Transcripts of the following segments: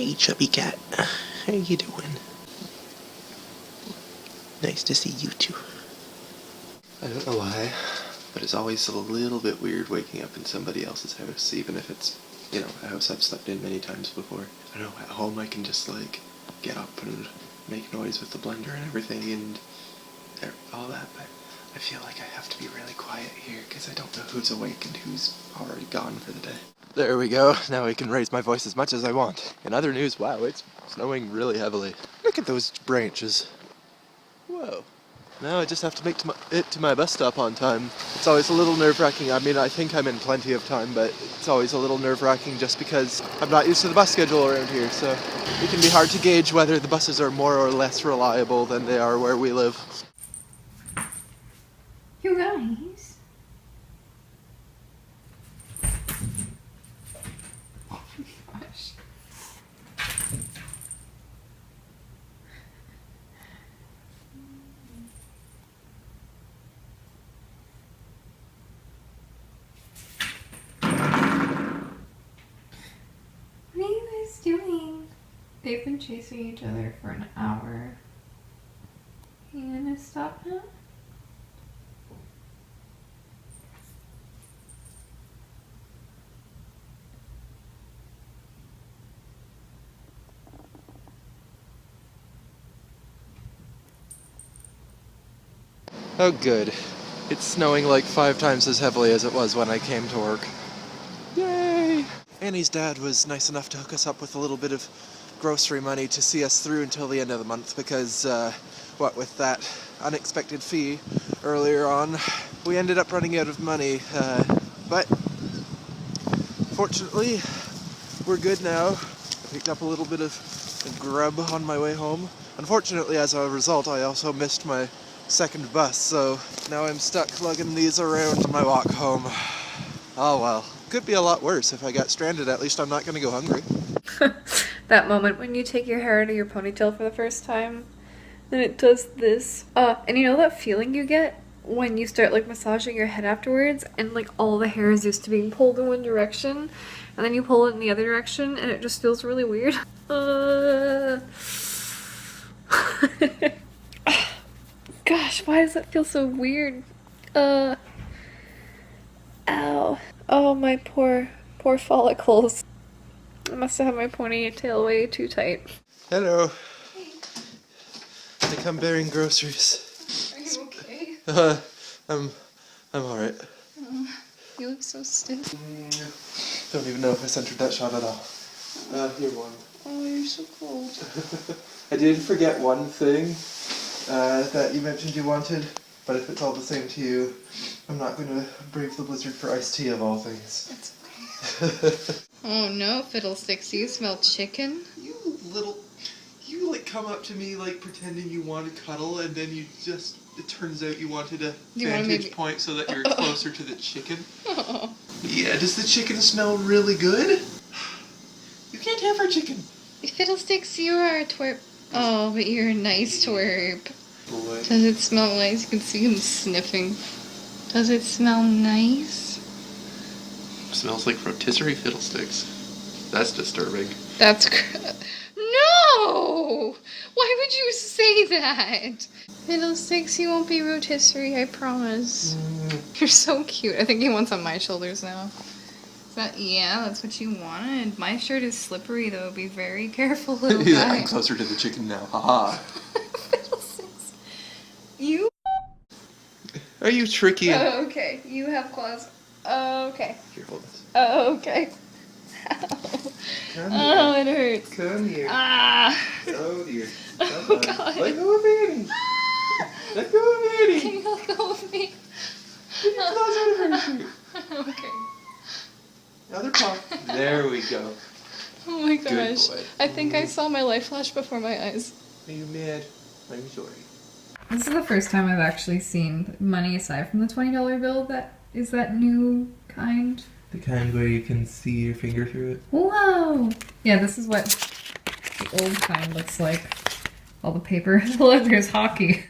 Hey, chubby cat. How you doing? Nice to see you too. I don't know why, but it's always a little bit weird waking up in somebody else's house, even if it's, you know, a house I've slept in many times before. I don't know, at home I can just, like, get up and make noise with the blender and everything and all that, but I feel like I have to be really quiet here because I don't know who's awake and who's already gone for the day. There we go. Now I can raise my voice as much as I want. In other news, wow, it's snowing really heavily. Look at those branches. Whoa. Now I just have to make it to my bus stop on time. It's always a little nerve-wracking. I mean, I think I'm in plenty of time, but it's always a little nerve-wracking just because I'm not used to the bus schedule around here, so it can be hard to gauge whether the buses are more or less reliable than they are where we live. You guys. Oh my gosh. What are you guys doing? They've been chasing each other for an hour. Are you gonna stop now? Oh good. It's snowing like 5 times as heavily as it was when I came to work. Yay! Annie's dad was nice enough to hook us up with a little bit of grocery money to see us through until the end of the month because, what with that unexpected fee earlier on, we ended up running out of money, but fortunately we're good now. I picked up a little bit of grub on my way home. Unfortunately, as a result, I also missed my second bus, so now I'm stuck lugging these around on my walk home. Oh well. Could be a lot worse if I got stranded. At least I'm not going to go hungry. That moment when you take your hair out of your ponytail for the first time, and it does this. And you know that feeling you get when you start like massaging your head afterwards, and like all the hair is used to being pulled in one direction, and then you pull it in the other direction, and it just feels really weird. Gosh, why does that feel so weird? Ow. Oh, my poor follicles. I must have had my ponytail way too tight. Hello. Hey. I think I'm bearing groceries. Are you okay? I'm alright. You look so stiff. Don't even know if I centered that shot at all. Here one. Oh, you're so cold. I did forget one thing that you mentioned you wanted, but if it's all the same to you, I'm not going to brave the blizzard for iced tea of all things. That's okay. Oh no, Fiddlesticks, you smell chicken? You like come up to me like pretending you want to cuddle, and then it turns out you wanted a vantage point so that you're closer to the chicken. Oh. Yeah, does the chicken smell really good? You can't have our chicken. Fiddlesticks, you are a twerp. Oh, but you're a nice twerp. Boy. Does it smell nice? You can see him sniffing. Does it smell nice? Smells like rotisserie fiddlesticks. That's disturbing. That's No! Why would you say that? Fiddlesticks, you won't be rotisserie, I promise. You're so cute. I think he wants on my shoulders now. Yeah, that's what you wanted. My shirt is slippery though. Be very careful, little Yeah, guy. I'm closer to the chicken now. Haha. Fiddlesticks. You? Are you tricky? Oh, okay. You have claws. Oh, okay. Here, hold this. Oh, okay. Ow. Come Oh, here. it hurts. Come here. Ah. Oh dear. Oh, God. Let go of Annie. Let go of Annie. Can you let go of me? Get your claws out of her shoe. Okay. Other paw. There we go. Oh my Good gosh. boy. I think I saw my life flash before my eyes. Are you mad? I'm sorry. This is the first time I've actually seen money aside from the $20 bill that is that new kind. The kind where you can see your finger through it? Whoa! Yeah, this is what the old kind looks like. All the paper. Look, there's hockey.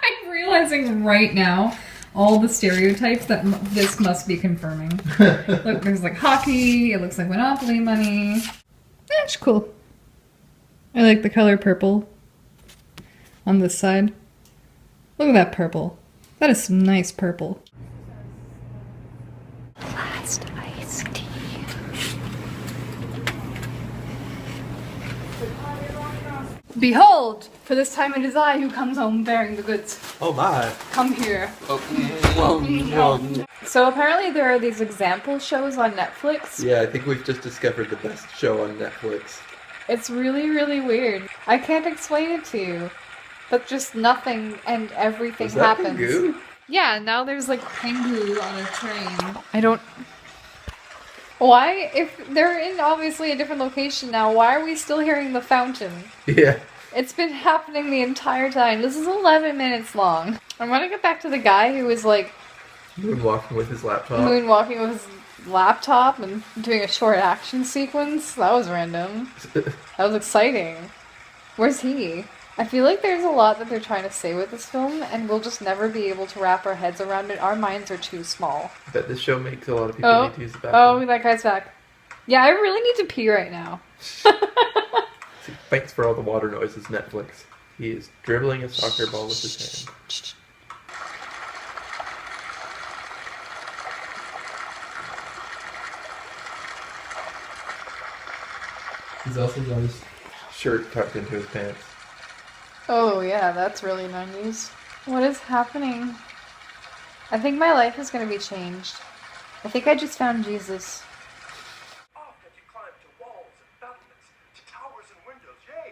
I'm realizing right now all the stereotypes that this must be confirming. Look, there's like hockey, it looks like Monopoly money. That's cool. I like the color purple on this side. Look at that purple. That is some nice purple. Last iced tea. Behold, for this time it is I who comes home bearing the goods. Oh my. Come here. Oh. So apparently there are these example shows on Netflix. Yeah, I think we've just discovered the best show on Netflix. It's really, really weird. I can't explain it to you. But just nothing and everything Was that happens. Keogh? Yeah, now there's like Keogh on a train. I don't... Why? If they're in obviously a different location now, why are we still hearing the fountain? Yeah. It's been happening the entire time. This is 11 minutes long. I want to get back to the guy who was like... Moonwalking with his laptop. Moonwalking with his laptop and doing a short action sequence. That was random. That was exciting. Where's he? I feel like there's a lot that they're trying to say with this film, and we'll just never be able to wrap our heads around it. Our minds are too small. I bet this show makes a lot of people need to use the bathroom. Oh, that guy's back. Yeah, I really need to pee right now. Thanks for all the water noises, Netflix. He is dribbling a soccer ball with his hand. He's also got his shirt tucked into his pants. Oh yeah, that's really 90s. What is happening? I think my life is gonna be changed. I think I just found Jesus.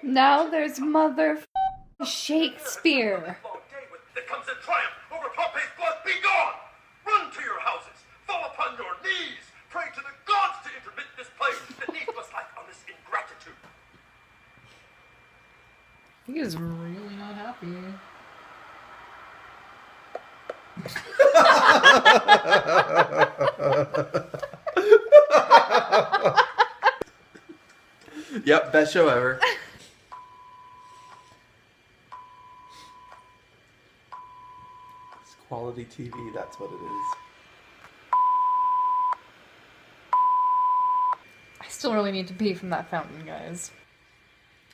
Now there's Mother Shakespeare. That comes in triumph over Pompey's blood. Be gone! Run to your houses. Fall upon your knees. Pray to the gods to intermit this plague that needs us like on this ingratitude. He is really not happy. Yep, best show ever. It's quality TV, that's what it is. I still really need to pee from that fountain, guys.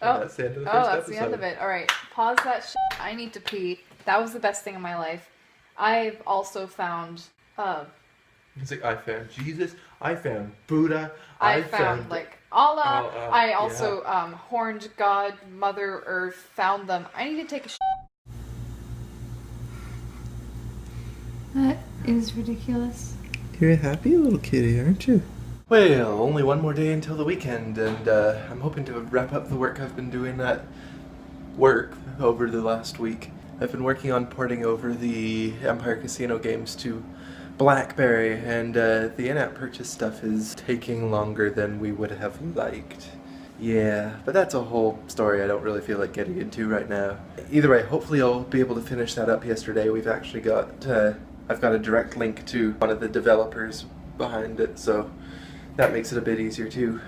And that's the end of the first that's the end of it. Alright, pause that shit. I need to pee. That was the best thing in my life. I've also found, It's like, I found Jesus, I found Buddha, I found like Allah. I also, yeah. horned God, Mother Earth, found them. I need to take a shit. That is ridiculous. You're a happy little kitty, aren't you? Well, only one more day until the weekend, and I'm hoping to wrap up the work I've been doing at work over the last week. I've been working on porting over the Empire Casino games to BlackBerry, and the in-app purchase stuff is taking longer than we would have liked. Yeah, but that's a whole story I don't really feel like getting into right now. Either way, hopefully I'll be able to finish that up yesterday. We've actually got, I've got a direct link to one of the developers behind it, so that makes it a bit easier too.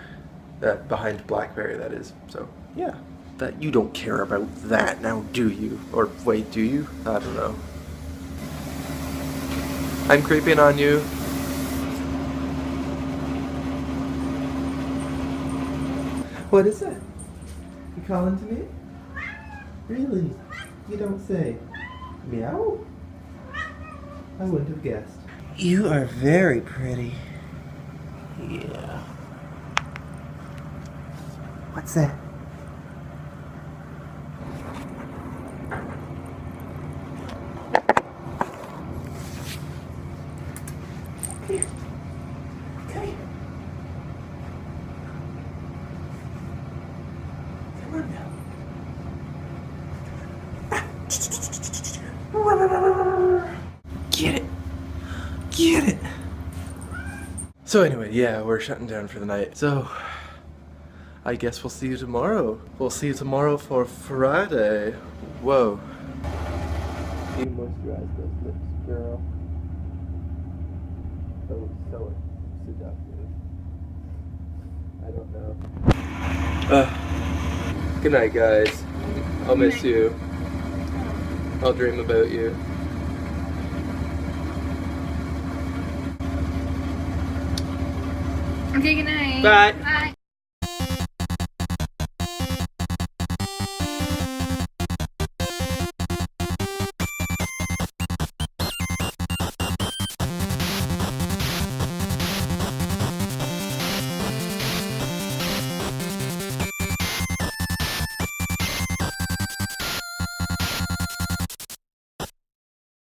Behind BlackBerry, that is. So, yeah. But you don't care about that now, do you? Or wait, do you? I don't know. I'm creeping on you. What is that? You calling to me? Really? You don't say. Meow? I wouldn't have guessed. You are very pretty. Yeah. What's that? Come here. Come here. Come on now. Get it. Get it. So anyway, yeah, we're shutting down for the night. So, I guess we'll see you tomorrow. We'll see you tomorrow for Friday. Whoa. You moisturize those lips, girl. So seductive. I don't know. Good night, guys. I'll miss you. I'll dream about you. Okay, good night. Bye. Bye.